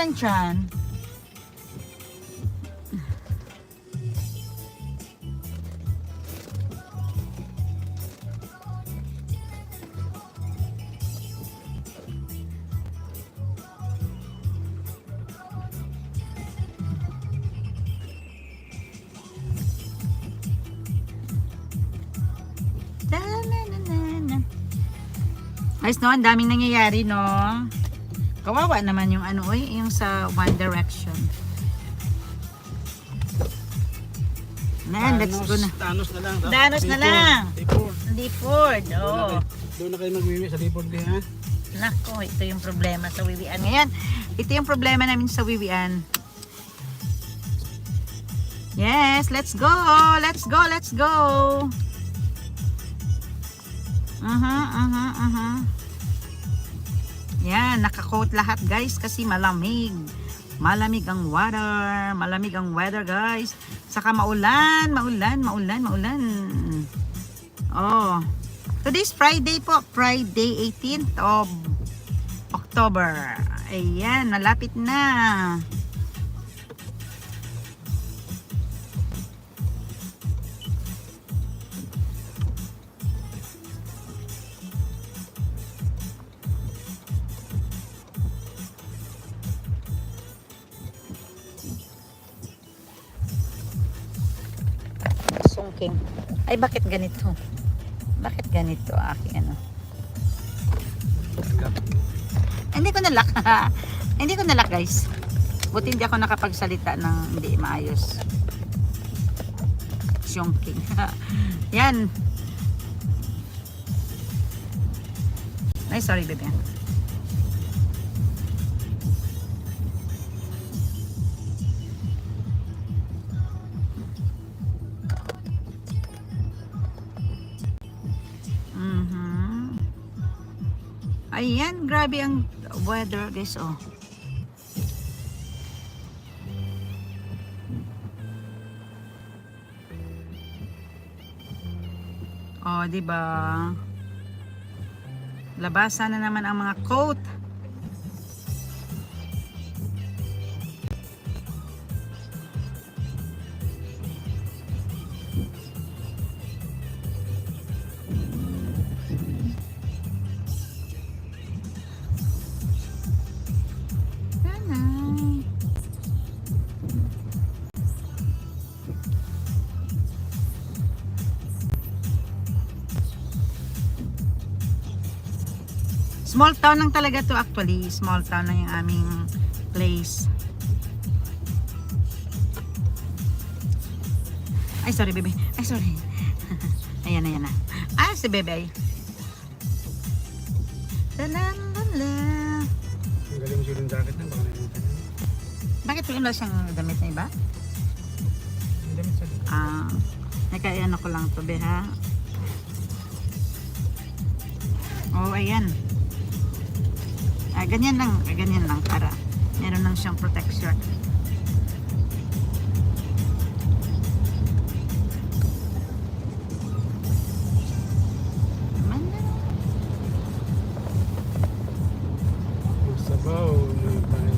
ng tiyan. Guys, no, ang daming nangyayari, no. Kawawa naman yung ano, yung sa One Direction. Man, let's go na. Thanos na lang. Thanos na lang. Dayford. Dayford, oh. Doon na kayo magwiwi sa Dayford, ha? Nako, ito yung problema sa wiwian. Ngayon, ito yung problema namin sa wiwian. Yes, let's go. Let's go, let's go. Yan, naka-coat lahat guys kasi malamig. Malamig ang water. Malamig ang weather guys. Saka maulan. Oh. Today's Friday po. Friday 18th of October. Ayan, malapit na. Sungking. Ay, bakit ganito? Bakit ganito aking ano? Hindi ko nalak. Hindi ko nalak guys. Buti hindi ako nakapagsalita ng hindi maayos. Sungking. Yan. Ay, sorry baby. Ayan, grabe ang weather guys, oh. Oh, di ba? Labasan na naman ang mga coat. Small town lang talaga to actually. Small town lang yung aming place. Ay, sorry baby. Ay, sorry. Ayan na. Ah, si bebe. Talalala. Ang galing mo siya yung jacket na. Baka nalimutan niya. Bakit wala siyang damit na iba? Ang damit sa dito. Ah, nagkaiano ko lang to, be ha? Oh, ayan. Ganyan lang para meron lang siyang protection. Sabaw na tayo.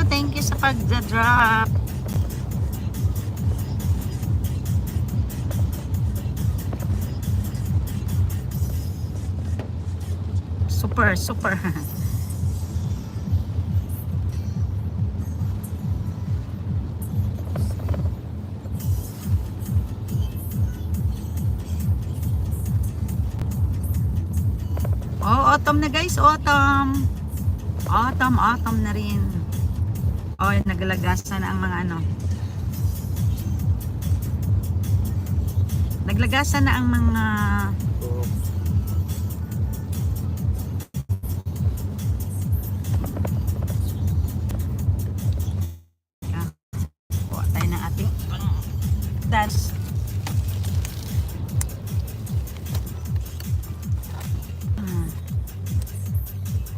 Thank you sa pagda-drop. Super. Oh, autumn na guys, autumn na rin. Oh, naglagasan na ang mga ano. Naglagasan na ang mga